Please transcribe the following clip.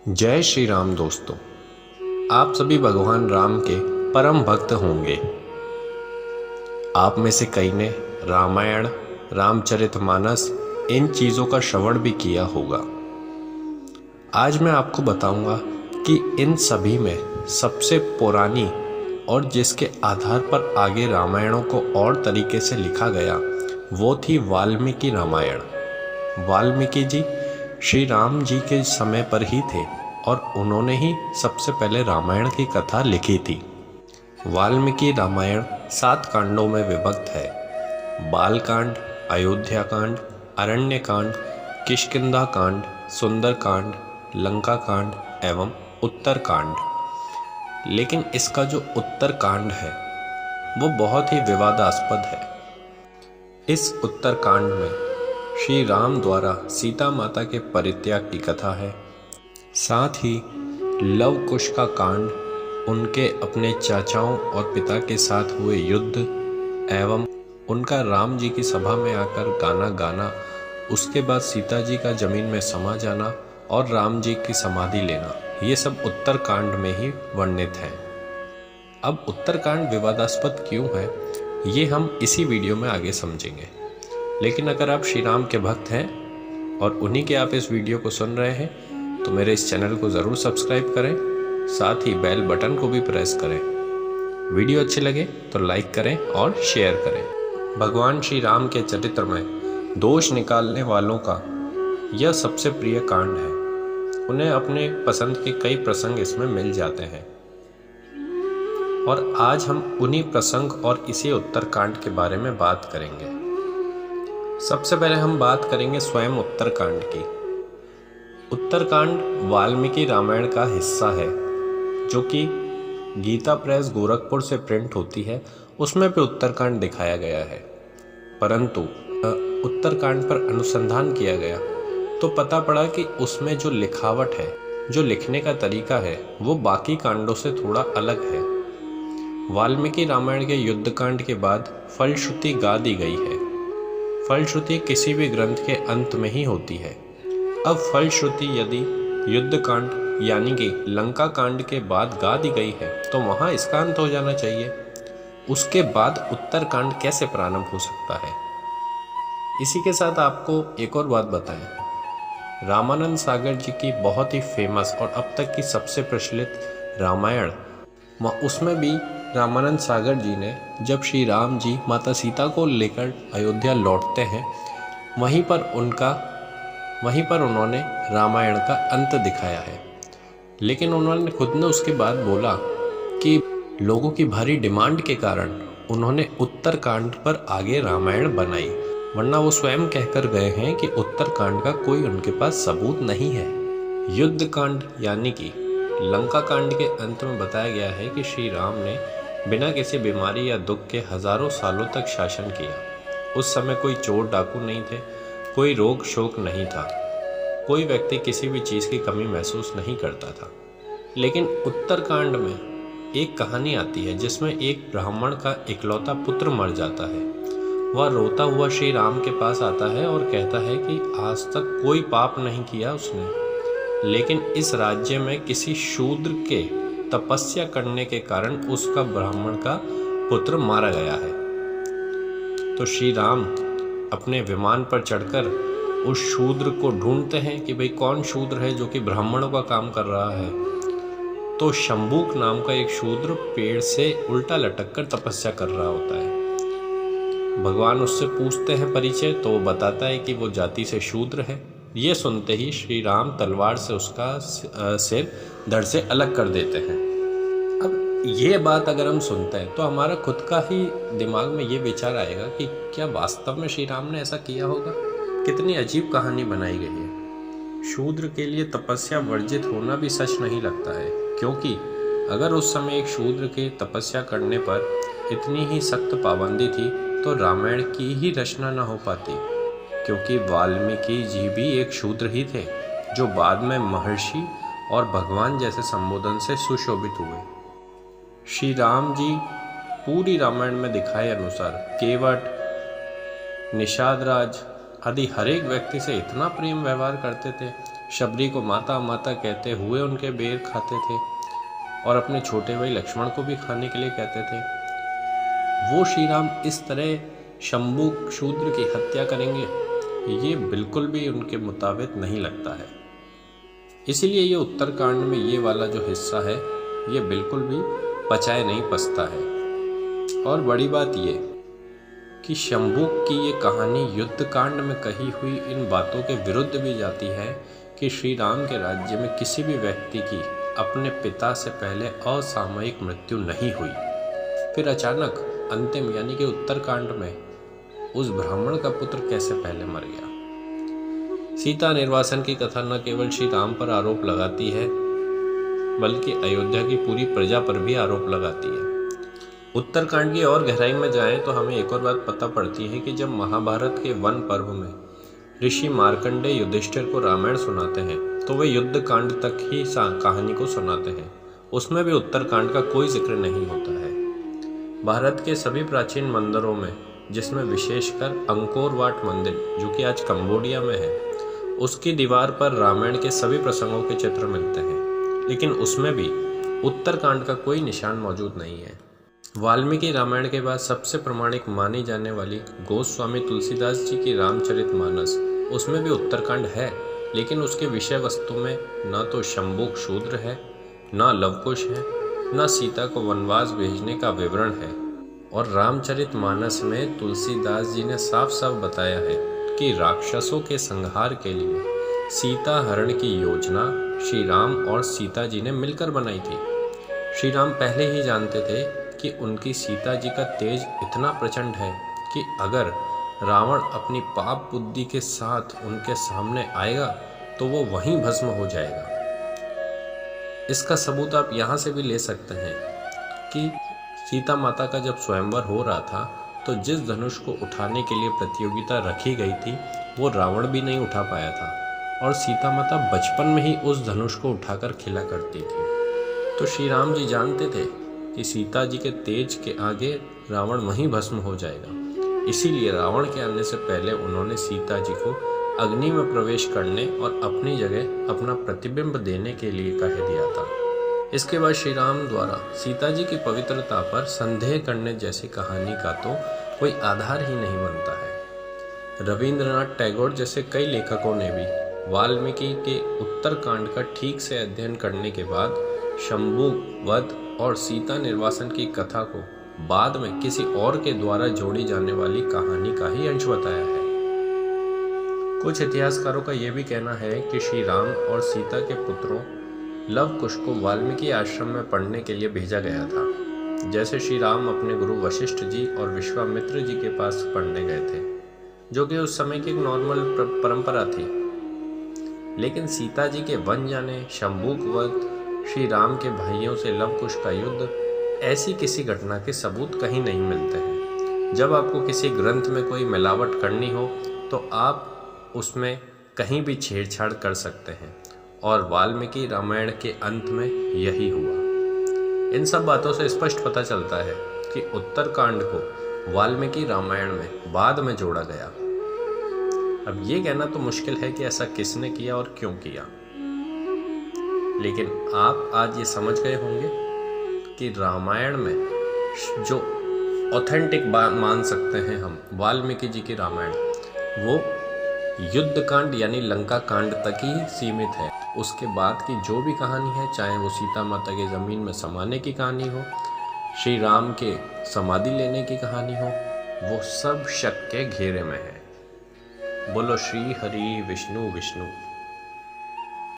जय श्री राम दोस्तों। आप सभी भगवान राम के परम भक्त होंगे। आप में से कई ने रामायण, रामचरितमानस इन चीज़ों का श्रवण भी किया होगा। आज मैं आपको बताऊंगा कि इन सभी में सबसे पुरानी और जिसके आधार पर आगे रामायणों को और तरीके से लिखा गया वो थी वाल्मीकि रामायण। वाल्मीकि जी श्री राम जी के समय पर ही थे और उन्होंने ही सबसे पहले रामायण की कथा लिखी थी। वाल्मीकि रामायण 7 कांडों में विभक्त है। बालकांड, अयोध्या कांड, अरण्य कांड, किष्किंधा कांड, सुंदर कांड, लंका कांड एवं उत्तर कांड। लेकिन इसका जो उत्तर कांड है वो बहुत ही विवादास्पद है। इस उत्तर कांड में श्री राम द्वारा सीता माता के परित्याग की कथा है। साथ ही लव कुश का कांड, उनके अपने चाचाओं और पिता के साथ हुए युद्ध एवं उनका राम जी की सभा में आकर गाना गाना, उसके बाद सीता जी का जमीन में समा जाना और राम जी की समाधि लेना, ये सब उत्तर कांड में ही वर्णित है। अब उत्तर कांड विवादास्पद क्यों है ये हम इसी वीडियो में आगे समझेंगे। लेकिन अगर आप श्री राम के भक्त हैं और उन्हीं के आप इस वीडियो को सुन रहे हैं तो मेरे इस चैनल को ज़रूर सब्सक्राइब करें, साथ ही बेल बटन को भी प्रेस करें। वीडियो अच्छे लगे तो लाइक करें और शेयर करें। भगवान श्री राम के चरित्र में दोष निकालने वालों का यह सबसे प्रिय कांड है। उन्हें अपने पसंद के कई प्रसंग इसमें मिल जाते हैं और आज हम उन्हीं प्रसंग और इसी उत्तरकांड के बारे में बात करेंगे। सबसे पहले हम बात करेंगे स्वयं उत्तरकांड की। उत्तरकांड वाल्मीकि रामायण का हिस्सा है जो कि गीता प्रेस गोरखपुर से प्रिंट होती है, उसमें भी उत्तरकांड दिखाया गया है। परंतु उत्तरकांड पर अनुसंधान किया गया तो पता पड़ा कि उसमें जो लिखावट है, जो लिखने का तरीका है, वो बाकी कांडों से थोड़ा अलग है। वाल्मीकि रामायण के युद्धकांड के बाद फलश्रुति गा दी गई है। फलश्रुति किसी भी ग्रंथ के अंत में ही होती है। अब फलश्रुति यदि युद्धकांड यानी कि लंका कांड के बाद गा दी गई है तो वहाँ इसका अंत हो जाना चाहिए। उसके बाद उत्तरकांड कैसे प्रारंभ हो सकता है। इसी के साथ आपको एक और बात बताएं। रामानंद सागर जी की बहुत ही फेमस और अब तक की सबसे प्रचलित रामायण, उसमें भी रामानंद सागर जी ने जब श्री राम जी माता सीता को लेकर अयोध्या लौटते हैं वहीं पर उन्होंने रामायण का अंत दिखाया है। लेकिन उन्होंने खुद ने उसके बाद बोला कि लोगों की भारी डिमांड के कारण उन्होंने उत्तरकांड पर आगे रामायण बनाई, वरना वो स्वयं कहकर गए हैं कि उत्तरकांड का कोई उनके पास सबूत नहीं है। युद्धकांड यानी कि लंका कांड के अंत में बताया गया है कि श्री राम ने बिना किसी बीमारी या दुख के हजारों सालों तक शासन किया। उस समय कोई चोर डाकू नहीं थे, कोई रोग शोक नहीं था, कोई व्यक्ति किसी भी चीज़ की कमी महसूस नहीं करता था। लेकिन उत्तरकांड में एक कहानी आती है जिसमें एक ब्राह्मण का इकलौता पुत्र मर जाता है। वह रोता हुआ श्री राम के पास आता है और कहता है कि आज तक कोई पाप नहीं किया उसने, लेकिन इस राज्य में किसी शूद्र के तपस्या करने के कारण उसका ब्राह्मण का पुत्र मारा गया है। तो श्री राम अपने विमान पर चढ़कर उस शूद्र को ढूंढते हैं कि भाई कौन शूद्र है जो कि ब्राह्मणों का काम कर रहा है। तो शंबूक नाम का एक शूद्र पेड़ से उल्टा लटक कर तपस्या कर रहा होता है। भगवान उससे पूछते हैं परिचय, तो वो बताता है कि वो जाति से शूद्र है। ये सुनते ही श्री राम तलवार से उसका सिर धड़ से अलग कर देते हैं। अब ये बात अगर हम सुनते हैं तो हमारा खुद का ही दिमाग में ये विचार आएगा कि क्या वास्तव में श्री राम ने ऐसा किया होगा। कितनी अजीब कहानी बनाई गई है। शूद्र के लिए तपस्या वर्जित होना भी सच नहीं लगता है, क्योंकि अगर उस समय एक शूद्र के तपस्या करने पर इतनी ही सख्त पाबंदी थी तो रामायण की ही रचना न हो पाती, क्योंकि वाल्मीकि जी भी एक शूद्र ही थे जो बाद में महर्षि और भगवान जैसे संबोधन से सुशोभित हुए। श्री राम जी पूरी रामायण में दिखाए अनुसार केवट, निषाद राज आदि हर एक व्यक्ति से इतना प्रेम व्यवहार करते थे शबरी को माता माता कहते हुए उनके बेर खाते थे और अपने छोटे भाई लक्ष्मण को भी खाने के लिए कहते थे, वो श्री राम इस तरह शंभू शूद्र की हत्या करेंगे, ये बिल्कुल भी उनके मुताबिक नहीं लगता है। इसीलिए ये उत्तरकांड में ये वाला जो हिस्सा है ये बिल्कुल भी पचाए नहीं पचता है। और बड़ी बात ये कि शंभू की ये कहानी युद्ध कांड में कही हुई इन बातों के विरुद्ध भी जाती है कि श्री राम के राज्य में किसी भी व्यक्ति की अपने पिता से पहले असामयिक मृत्यु नहीं हुई। फिर अचानक अंतिम यानी कि उत्तरकांड में उस ब्राह्मण का पुत्र कैसे पहले मर गया। सीता निर्वासन की कथा न केवल श्री राम पर आरोप लगाती है बल्कि अयोध्या की पूरी प्रजा पर भी आरोप लगाती है। उत्तरकांड की और गहराई में जाएं तो हमें एक और बात पता पड़ती है कि जब महाभारत के वन पर्व में ऋषि मार्कंडेय युधिष्ठिर को रामायण सुनाते हैं तो वे युद्ध कांड तक ही कहानी को सुनाते हैं। उसमें भी उत्तरकांड का कोई जिक्र नहीं होता है। भारत के सभी प्राचीन मंदिरों में, जिसमें विशेषकर अंकोर वाट मंदिर जो कि आज कंबोडिया में है, उसकी दीवार पर रामायण के सभी प्रसंगों के चित्र मिलते हैं, लेकिन उसमें भी उत्तरकांड का कोई निशान मौजूद नहीं है। वाल्मीकि रामायण के बाद सबसे प्रमाणिक मानी जाने वाली गोस्वामी तुलसीदास जी की रामचरितमानस, उसमें भी उत्तरकांड है, लेकिन उसके विषय वस्तु में न तो शंभुक शूद्र है, न लवकुश है, न सीता को वनवास भेजने का विवरण है। और रामचरितमानस में तुलसीदास जी ने साफ साफ बताया है कि राक्षसों के संहार के लिए सीता हरण की योजना श्री राम और सीता जी ने मिलकर बनाई थी। श्री राम पहले ही जानते थे कि उनकी सीता जी का तेज इतना प्रचंड है कि अगर रावण अपनी पाप बुद्धि के साथ उनके सामने आएगा तो वो वहीं भस्म हो जाएगा। इसका सबूत आप यहाँ से भी ले सकते हैं कि सीता माता का जब स्वयंवर हो रहा था तो जिस धनुष को उठाने के लिए प्रतियोगिता रखी गई थी वो रावण भी नहीं उठा पाया था और सीता माता बचपन में ही उस धनुष को उठाकर खिला करती थी। तो श्री राम जी जानते थे कि सीता जी के तेज के आगे रावण वहीं भस्म हो जाएगा। इसीलिए रावण के आने से पहले उन्होंने सीता जी को अग्नि में प्रवेश करने और अपनी जगह अपना प्रतिबिंब देने के लिए कह दिया था। इसके बाद श्री राम द्वारा सीता जी की पवित्रता पर संदेह करने जैसी कहानी का तो कोई आधार ही नहीं बनता है। रविंद्रनाथ टैगोर जैसे कई लेखकों ने भी वाल्मीकि के उत्तरकांड का ठीक से अध्ययन करने के बाद शंभु वध और सीता निर्वासन की कथा को बाद में किसी और के द्वारा जोड़ी जाने वाली कहानी का ही अंश बताया है। कुछ इतिहासकारों का यह भी कहना है कि श्री राम और सीता के पुत्रों लवकुश को वाल्मीकि आश्रम में पढ़ने के लिए भेजा गया था। जैसे श्री राम अपने गुरु वशिष्ठ जी और विश्वामित्र जी के पास पढ़ने गए थे, जो कि उस समय की एक नॉर्मल परंपरा थी। लेकिन सीता जी के वन जाने, शंभुक वध, श्री राम के भाइयों से लवकुश का युद्ध, ऐसी किसी घटना के सबूत कहीं नहीं मिलते हैं। जब आपको किसी ग्रंथ में कोई मिलावट करनी हो तो आप उसमें कहीं भी छेड़छाड़ कर सकते हैं और वाल्मीकि रामायण के अंत में यही हुआ। इन सब बातों से स्पष्ट पता चलता है कि उत्तरकांड को वाल्मीकि रामायण में बाद में जोड़ा गया। अब ये कहना तो मुश्किल है कि ऐसा किसने किया और क्यों किया, लेकिन आप आज ये समझ गए होंगे कि रामायण में जो ऑथेंटिक मान सकते हैं हम वाल्मीकि जी की रामायण, वो युद्ध कांड यानी लंका कांड तक ही सीमित है। उसके बाद की जो भी कहानी है, चाहे वो सीता माता के ज़मीन में समाने की कहानी हो, श्री राम के समाधि लेने की कहानी हो, वो सब शक के घेरे में है। बोलो श्री हरि विष्णु विष्णु।